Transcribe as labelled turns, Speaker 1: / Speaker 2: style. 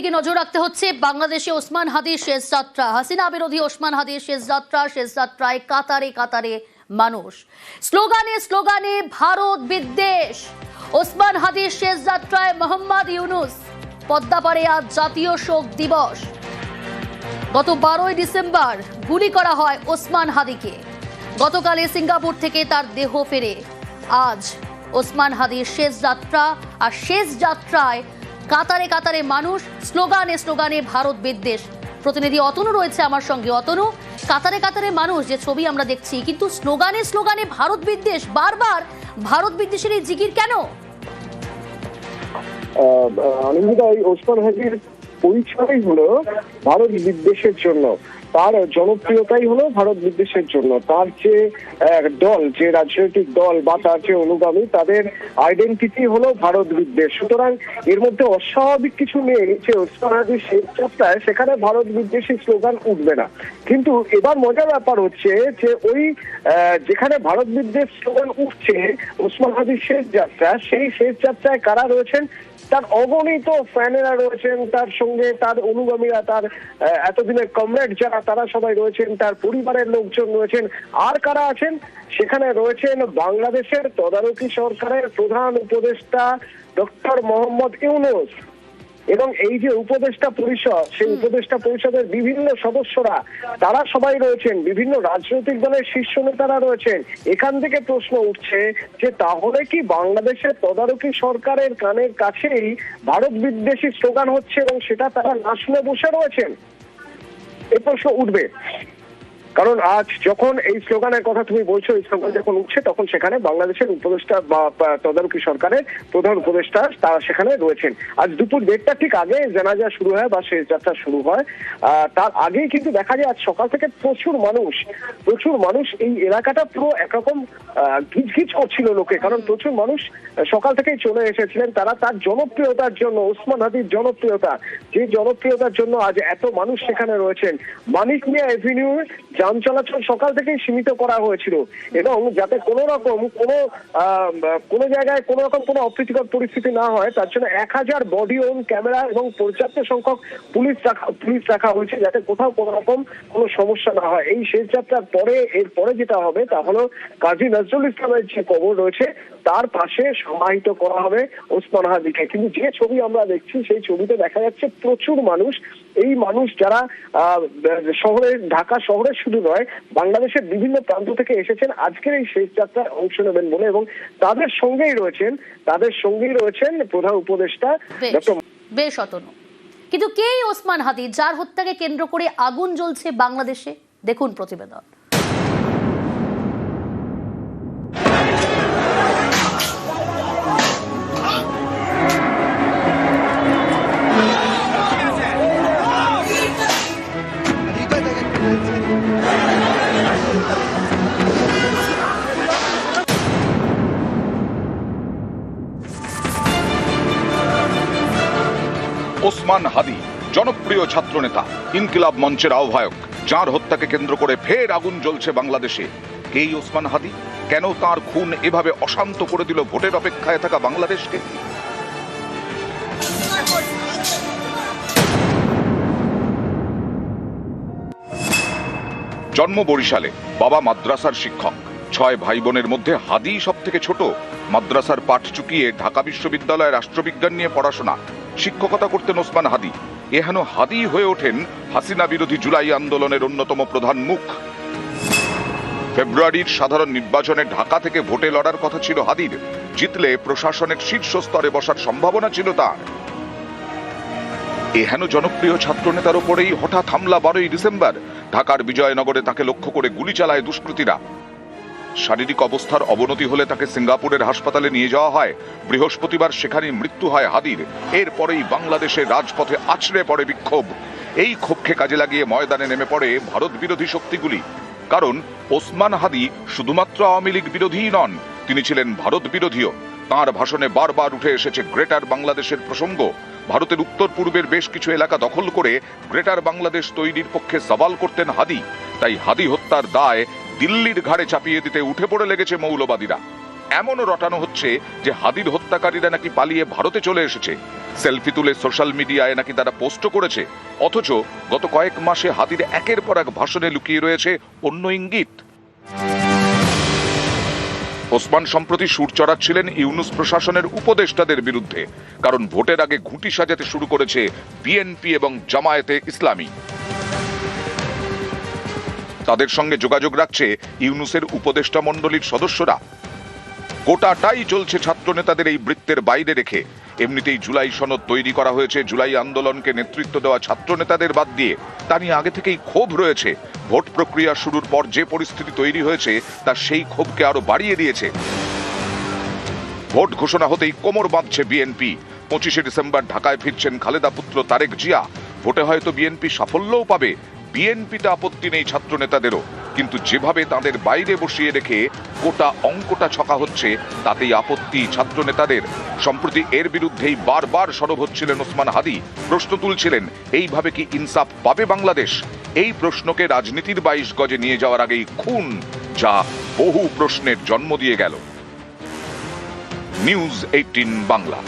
Speaker 1: দিকে নজর রাখতে হচ্ছে। বাংলাদেশে ওসমান হাদির শেষ যাত্রা, হাসিনা বিরোধী ওসমান হাদির শেষ যাত্রায় কাতারে কাতারে মানুষ, স্লোগানে স্লোগানে ভারত বিদ্বেষ। ওসমান হাদির শেষ যাত্রায় মোহাম্মদ ইউনুস। পদ্মাপাড়ে আজ জাতীয় শোক দিবস। গত 12ই ডিসেম্বর গুলি করা হয় ওসমান হাদিকে। গতকালে সিঙ্গাপুর থেকে তার দেহ ফেরে। আজ ওসমান হাদির শেষ যাত্রা, আর শেষ যাত্রায় কাতারে কাতারে মানুষ, স্লোগানে স্লোগানে ভারত বিদ্বেষ। প্রতিনিধি অতনু রয়েছে আমার সঙ্গে। অতনু, কাতারে কাতারে মানুষ যে ছবি আমরা দেখছি, কিন্তু স্লোগানে স্লোগানে ভারত বিদ্বেষ, বারবার ভারত বিদ্বেষের এই জিগির কেন?
Speaker 2: আনন্দিতা, এই ওসমান হাদির পরিচয় হলো ভারত বিদ্বেষের জন্য, তার জনপ্রিয়তাই হলো ভারত বিদ্বেষের জন্য। তার যে দল, যে রাজনৈতিক দল বা তার যে অনুগামী, তাদের আইডেন্টিটি হলো ভারত বিদ্বেষ। সুতরাং এর মধ্যে অস্বাভাবিক কিছু নেই যে ওসমান হাদির শেষ যাত্রায় সেখানে ভারত বিদ্বেষী স্লোগান উঠবে না। কিন্তু এবার মজার ব্যাপার হচ্ছে যে ওই যেখানে ভারত বিদ্বেষ স্লোগান উঠছে ওসমান হাদির শেষ যাত্রা, সেই শেষ যাত্রায় কারা রয়েছেন? তার অগণিত ফ্যানেরা রয়েছেন, তার সঙ্গে তার অনুগামীরা, তার এতদিনের কমরেড যারা, তারা সবাই রয়েছেন, তার পরিবারের লোকজন রয়েছেন। আর কারা আছেন? সেখানে রয়েছেন বাংলাদেশের তদারকি সরকারের প্রধান উপদেষ্টা ডক্টর মোহাম্মদ ইউনুস এবং এই যে উপদেষ্টা পরিষদ, সেই উপদেষ্টা পরিষদের বিভিন্ন সদস্যরা, তারা সবাই রয়েছেন, বিভিন্ন রাজনৈতিক দলের শীর্ষ নেতারা রয়েছেন। এখান থেকে প্রশ্ন উঠছে যে তাহলে কি বাংলাদেশের তদারকি সরকারের কানের কাছেই ভারত বিদ্বেষী স্লোগান হচ্ছে এবং সেটা তারা না শুনে বসে রয়েছেন? এই প্রশ্ন উঠবে, কারণ আজ যখন এই স্লোগানের কথা তুমি বলছো, এই স্লোগান যখন উঠছে তখন সেখানে বাংলাদেশের উপদেষ্টা বা তদারকি সরকারের প্রধান উপদেষ্টা তারা সেখানে রয়েছেন। আজ দুপুর 1:30 ঠিক আগে জানাজা শুরু হয় বা শেষ যাত্রা শুরু হয়। তার আগেই কিন্তু দেখা যায় আজ সকাল থেকে প্রচুর মানুষ এই এলাকাটা পুরো একরকম ঘিচঘিচ করছিল লোকে, কারণ প্রচুর মানুষ সকাল থেকেই চলে এসেছিলেন। তারা তার জনপ্রিয়তার জন্য, ওসমান হাদির জনপ্রিয়তা, যে জনপ্রিয়তার জন্য আজ এত মানুষ সেখানে রয়েছেন। মানিক মিয়া এভিনিউ যান চলাচল সকাল থেকেই সীমিত করা হয়েছিল এবং যাতে কোনো রকম কোনো জায়গায় কোনো রকম কোনো অপ্রীতিকর পরিস্থিতি না হয় তার জন্য 1000 বডি ওন ক্যামেরা এবং পর্যাপ্ত সংখ্যক পুলিশ রাখা হয়েছে, যাতে কোথাও কোনো রকম কোনো সমস্যা না হয়। এই শেষ যাত্রার পরে এরপরে যেটা হবে তা হলো কাজী নজরুল ইসলামের যে কবর রয়েছে তার পাশে সমাহিত করা হবে ওসমান হাদিকে। কিন্তু যে ছবি আমরা দেখছি সেই ছবিতে দেখা যাচ্ছে প্রচুর মানুষ। এই মানুষ যারা ঢাকা শহরের শুধু নয়, বাংলাদেশের বিভিন্ন প্রান্ত থেকে এসেছেন আজকের এই শেষ যাত্রায় অংশ নেবেন বলে, এবং তাদের সঙ্গেই রয়েছেন প্রধান উপদেষ্টা ডক্টর।
Speaker 1: বেশ অতনু, কিন্তু কে ওসমান হাদি, যার হত্যাকে কেন্দ্র করে আগুন জ্বলছে বাংলাদেশে? দেখুন প্রতিবেদন।
Speaker 3: ওসমান হাদি জনপ্রিয় ছাত্রনেতা, ইনকিলাব মঞ্চের আহ্বায়ক, যার হত্যাকে কেন্দ্র করে ফের আগুন জ্বলছে বাংলাদেশে। কে ওসমান হাদি? কেন তার খুন এভাবে অশান্ত করে দিল ভোটের অপেক্ষায় থাকা বাংলাদেশকে? জন্ম বরিশালে, বাবা মাদ্রাসার শিক্ষক। 6 ভাই বোনের মধ্যে হাদি সব থেকে ছোট। মাদ্রাসার পাঠ চুকিয়ে ঢাকা বিশ্ববিদ্যালয়ে রাষ্ট্রবিজ্ঞান নিয়ে পড়াশোনা, শিক্ষকতা করতেন ওসমান হাদি। এহেন হাদি হয়ে ওঠেন হাসিনা বিরোধী জুলাই আন্দোলনের অন্যতম প্রধান মুখ। ফেব্রুয়ারির সাধারণ নির্বাচনে ঢাকা থেকে ভোটে লড়ার কথা ছিল হাদির। জিতলে প্রশাসনের শীর্ষ স্তরে বসার সম্ভাবনা ছিল তার। এহেন জনপ্রিয় ছাত্রনেতার ওপরেই হঠাৎ হামলা 12ই ডিসেম্বর। ঢাকার বিজয়নগরে তাকে লক্ষ্য করে গুলি চালায় দুষ্কৃতীরা। শারীরিক অবস্থার অবনতি হলে তাকে সিঙ্গাপুরের হাসপাতালে নিয়ে যাওয়া হয়। বৃহস্পতিবার সেখানে মৃত্যু হয় হাদির। এরপরেই বাংলাদেশের রাজপথে আছড়ে পড়ে বিক্ষোভ। এই ক্ষোভকে কাজে লাগিয়ে ময়দানে নেমে পড়ে ভারত বিরোধী শক্তিগুলি। কারণ ওসমান হাদি শুধুমাত্র আওয়ামী লীগ বিরোধীই নন, তিনি ছিলেন ভারত বিরোধীও। তাঁর ভাষণে বারবার উঠে এসেছে গ্রেটার বাংলাদেশের প্রসঙ্গ। ভারতের উত্তর পূর্বের বেশ কিছু এলাকা দখল করে গ্রেটার বাংলাদেশ তৈরির পক্ষে সওয়াল করতেন হাদি। তাই হাদি হত্যার দায় দিল্লির ঘাড়ে চাপিয়ে দিতে উঠে পড়ে লেগেছে মৌলবাদীরা। এমনও রটানো হচ্ছে যে হাদির হত্যাকারীরা নাকি পালিয়ে ভারতে চলে এসেছে। সেলফি তুলে সোশ্যাল মিডিয়ায় নাকি তারা পোস্ট করেছে, অথচ গত কয়েক মাসে হাদির একের পর এক ভাষণে লুকিয়ে রয়েছে অন্য ইঙ্গিত। ওসমান সম্প্রতি সুর চড়াচ্ছিলেন ইউনূস প্রশাসনের উপদেষ্টাদের বিরুদ্ধে, কারণ ভোটের আগে ঘুঁটি সাজাতে শুরু করেছে বিএনপি এবং জামায়াতে ইসলামী। তাদের সঙ্গে যোগাযোগ রাখছে ইউনূসের উপদেষ্টা মণ্ডলীর সদস্যরা। গোটাটাই চলছে ছাত্র নেতাদের এই বৃত্তের বাইরে রেখে। এমনিতেই জুলাই সনদ তৈরি করা হয়েছে জুলাই আন্দোলনকে নেতৃত্ব দেওয়া ছাত্র নেতাদের বাদ দিয়ে। তা নিয়ে আগে থেকেই ক্ষোভ রয়েছে। ভোট প্রক্রিয়া শুরুর পর যে পরিস্থিতি তৈরি হয়েছে তা সেই ক্ষোভকে আরো বাড়িয়ে দিয়েছে। ভোট ঘোষণা হতেই কোমর বাঁধছে বিএনপি। 25শে ডিসেম্বর ঢাকায় ফিরছেন খালেদা পুত্র তারেক জিয়া। ভোটে হয়তো বিএনপি সাফল্যও পাবে, বিএনপিতে আপত্তি নেই ছাত্র নেতাদেরও, কিন্তু যেভাবে তাদের বাইরে বসিয়ে রেখে গোটা অঙ্কটা ছকা হচ্ছে তাতেই আপত্তি ছাত্র নেতাদের। সম্প্রতি এর বিরুদ্ধেই বারবার সরব হচ্ছিলেন ওসমান হাদি। প্রশ্ন তুলছিলেন, এইভাবে কি ইনসাফ পাবে বাংলাদেশ? এই প্রশ্নকে রাজনীতির 22 গজে নিয়ে যাওয়ার আগেই খুন, যা বহু প্রশ্নের জন্ম দিয়ে গেল। নিউজ 18 বাংলা।